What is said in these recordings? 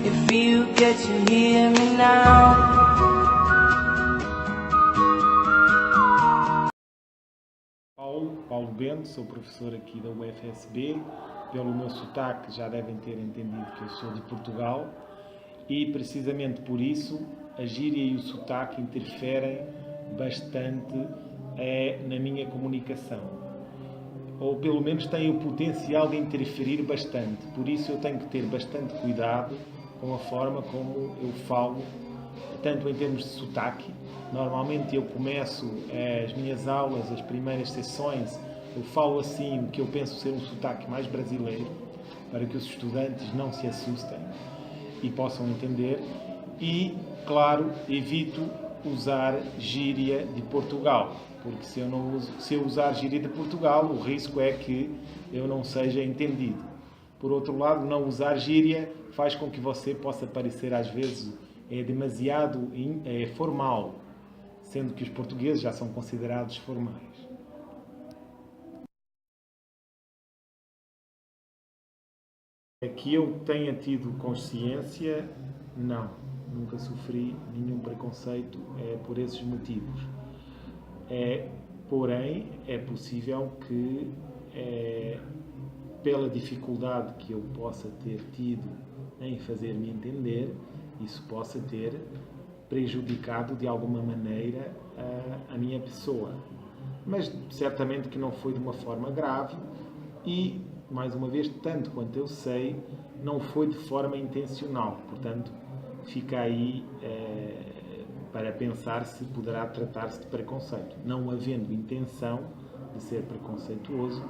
If you get to hear me now. Paulo Bento, sou professor aqui da UFSB. Pelo meu sotaque já devem ter entendido que eu sou de Portugal e precisamente por isso a gíria e o sotaque interferem bastante na minha comunicação, ou pelo menos têm o potencial de interferir bastante. Por isso eu tenho que ter bastante cuidado com a forma como eu falo, tanto em termos de sotaque. Normalmente eu começo as minhas aulas, as primeiras sessões, eu falo assim o que eu penso ser um sotaque mais brasileiro, para que os estudantes não se assustem e possam entender. E, claro, evito usar gíria de Portugal, porque se eu usar gíria de Portugal, o risco é que eu não seja entendido. Por outro lado, não usar gíria faz com que você possa parecer, às vezes, demasiado formal, sendo que os portugueses já são considerados formais. Que eu tenha tido consciência, não. Nunca sofri nenhum preconceito por esses motivos. Porém, é possível que, pela dificuldade que eu possa ter tido em fazer-me entender, isso possa ter prejudicado de alguma maneira a minha pessoa. Mas certamente que não foi de uma forma grave e, mais uma vez, tanto quanto eu sei, não foi de forma intencional. Portanto, fica aí para pensar se poderá tratar-se de preconceito. Não havendo intenção de ser preconceituoso,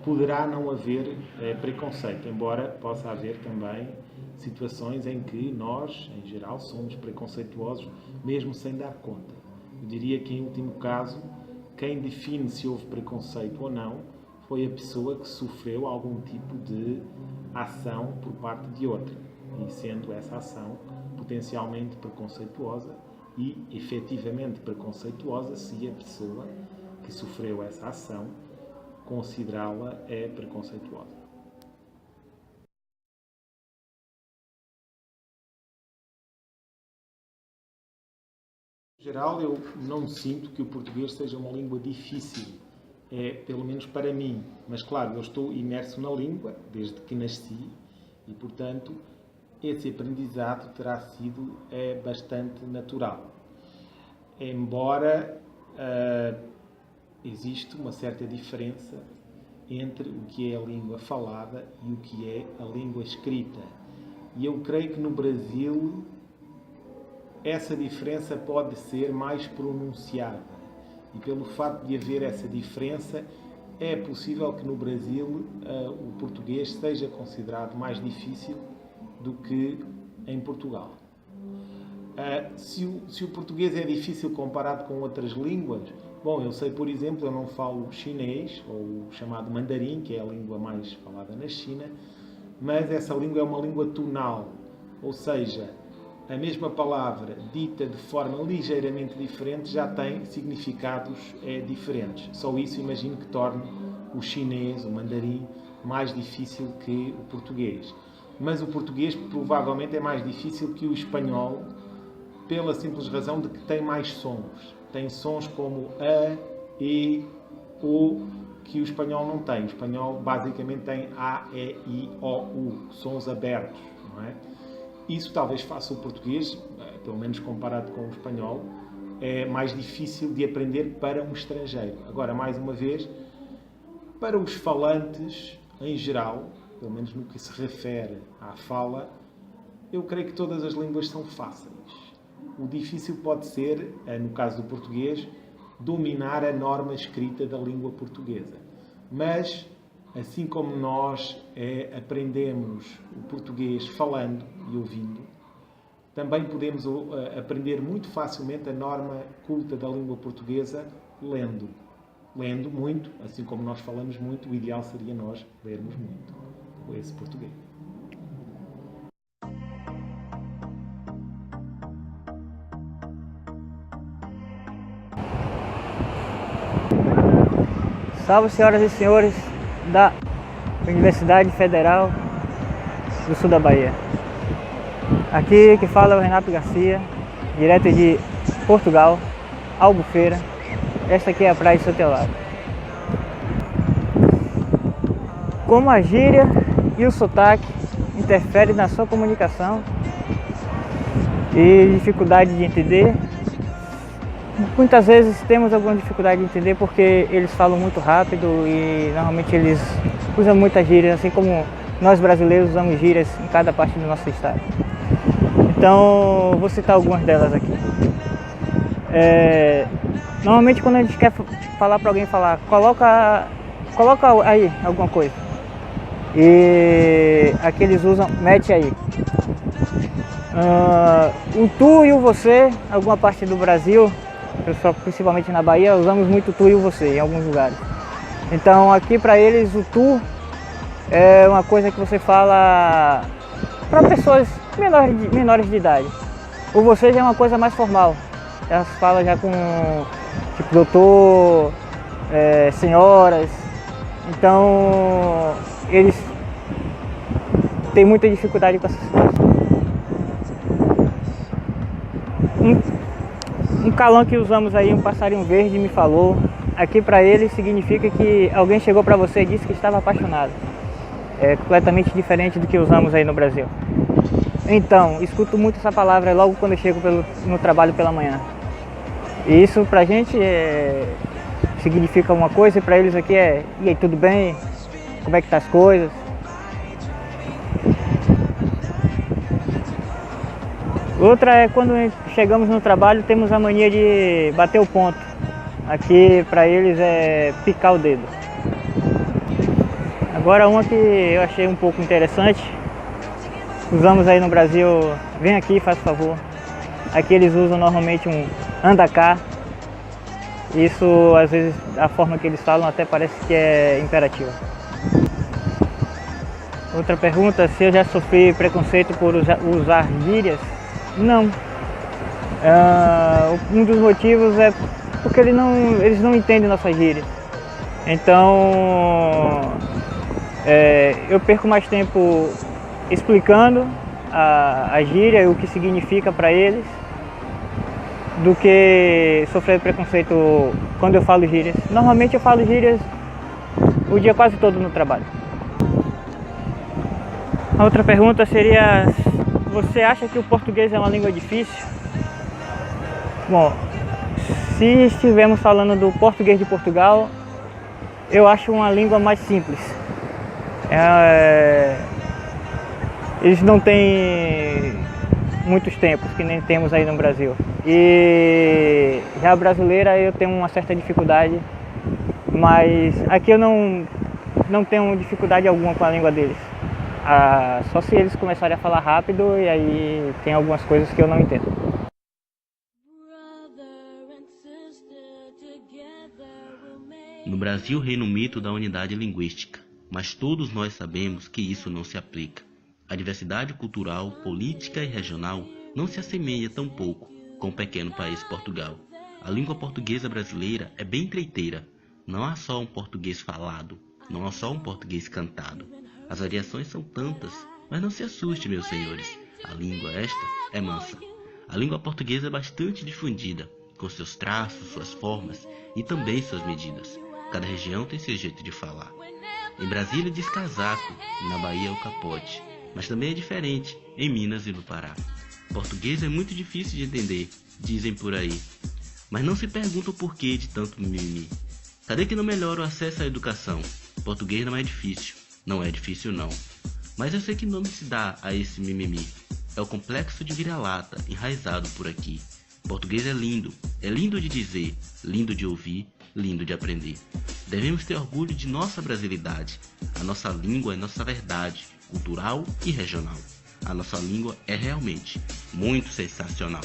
poderá não haver preconceito, embora possa haver também situações em que nós, em geral, somos preconceituosos, mesmo sem dar conta. Eu diria que, em último caso, quem define se houve preconceito ou não foi a pessoa que sofreu algum tipo de ação por parte de outra, e sendo essa ação potencialmente preconceituosa e efetivamente preconceituosa se a pessoa que sofreu essa ação considerá-la preconceituosa. Em geral, eu não sinto que o português seja uma língua difícil, pelo menos para mim. Mas, claro, eu estou imerso na língua desde que nasci e, portanto, esse aprendizado terá sido bastante natural. Embora existe uma certa diferença entre o que é a língua falada e o que é a língua escrita. E eu creio que no Brasil essa diferença pode ser mais pronunciada. E pelo facto de haver essa diferença, é possível que no Brasil o português seja considerado mais difícil do que em Portugal. Se o português é difícil comparado com outras línguas, bom, eu sei, por exemplo, eu não falo chinês, ou o chamado mandarim, que é a língua mais falada na China, mas essa língua é uma língua tonal, ou seja, a mesma palavra dita de forma ligeiramente diferente já tem significados diferentes. Só isso imagino que torne o chinês, o mandarim, mais difícil que o português. Mas o português provavelmente é mais difícil que o espanhol, pela simples razão de que tem mais sons. Tem sons como a, e, o, que o espanhol não tem. O espanhol basicamente tem a, e, i, o, u, sons abertos, não é? Isso talvez faça o português, pelo menos comparado com o espanhol, mais difícil de aprender para um estrangeiro. Agora, mais uma vez, para os falantes em geral, pelo menos no que se refere à fala, eu creio que todas as línguas são fáceis. O difícil pode ser, no caso do português, dominar a norma escrita da língua portuguesa. Mas, assim como nós aprendemos o português falando e ouvindo, também podemos aprender muito facilmente a norma culta da língua portuguesa lendo. Lendo muito, assim como nós falamos muito, o ideal seria nós lermos muito. com esse português. Salve, senhoras e senhores da Universidade Federal do Sul da Bahia. Aqui que fala é o Renato Garcia, direto de Portugal, Albufeira. Esta aqui é a praia de Sotelado. Como a gíria e o sotaque interferem na sua comunicação e dificuldade de entender. Muitas vezes temos alguma dificuldade de entender porque eles falam muito rápido e normalmente eles usam muitas gírias, assim como nós brasileiros usamos gírias em cada parte do nosso estado. Então, vou citar algumas delas aqui. Normalmente quando a gente quer falar para alguém coloca aí alguma coisa. E aqui eles usam mete aí. O tu e o você, alguma parte do Brasil, principalmente na Bahia, usamos muito tu e o você em alguns lugares. Então aqui para eles o tu é uma coisa que você fala para pessoas menores de idade. O você já é uma coisa mais formal. Elas falam já com tipo doutor, senhoras. Então eles têm muita dificuldade com essas coisas. Um calão que usamos aí, um passarinho verde me falou. Aqui para ele significa que alguém chegou para você e disse que estava apaixonado. É completamente diferente do que usamos aí no Brasil. Então, escuto muito essa palavra logo quando eu chego no trabalho pela manhã. E isso pra gente significa uma coisa e pra eles aqui e aí, tudo bem? Como é que tá as coisas? Outra é quando chegamos no trabalho, temos a mania de bater o ponto. Aqui para eles é picar o dedo. Agora uma que eu achei um pouco interessante, usamos aí no Brasil, vem aqui, faz favor. Aqui eles usam normalmente um anda cá. Isso às vezes a forma que eles falam até parece que é imperativa. Outra pergunta, se eu já sofri preconceito por usar gírias? Não. Um dos motivos é porque eles não entendem nossas gírias. Então, eu perco mais tempo explicando a gíria e o que significa para eles do que sofrer preconceito quando eu falo gírias. Normalmente eu falo gírias o dia quase todo no trabalho. A outra pergunta seria: você acha que o português é uma língua difícil? Bom, se estivermos falando do português de Portugal, eu acho uma língua mais simples. Eles não têm muitos tempos, que nem temos aí no Brasil. E já a brasileira eu tenho uma certa dificuldade, mas aqui eu não tenho dificuldade alguma com a língua deles. Só se eles começarem a falar rápido e aí tem algumas coisas que eu não entendo. No Brasil reina o mito da unidade linguística, mas todos nós sabemos que isso não se aplica. A diversidade cultural, política e regional não se assemelha tão pouco com o pequeno país Portugal. A língua portuguesa brasileira é bem treiteira. Não há só um português falado, não há só um português cantado. As variações são tantas, mas não se assuste, meus senhores. A língua esta é mansa. A língua portuguesa é bastante difundida, com seus traços, suas formas e também suas medidas. Cada região tem seu jeito de falar. Em Brasília diz casaco, na Bahia é o capote, mas também é diferente em Minas e no Pará. Português é muito difícil de entender, dizem por aí, mas não se pergunta o porquê de tanto mimimi. Cadê que não melhora o acesso à educação? Português não é difícil. Não é difícil não, mas eu sei que nome se dá a esse mimimi. É o complexo de vira-lata enraizado por aqui. Português é lindo de dizer, lindo de ouvir, lindo de aprender. Devemos ter orgulho de nossa brasilidade. A nossa língua é nossa verdade, cultural e regional. A nossa língua é realmente muito sensacional.